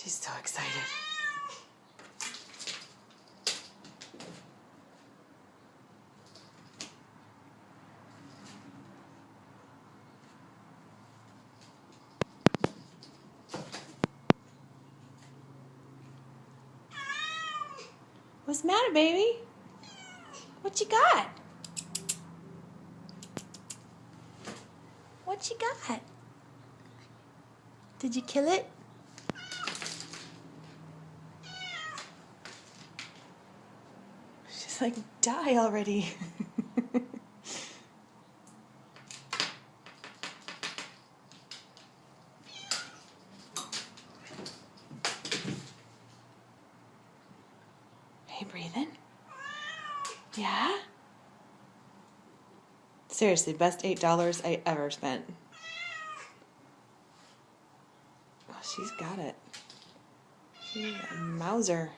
She's so excited. What's the matter, baby? What you got? What you got? Did you kill it? She's like, die already. Hey, breathing? Yeah? Seriously, best $8 I ever spent. Oh, she's got it. She's a Mauser.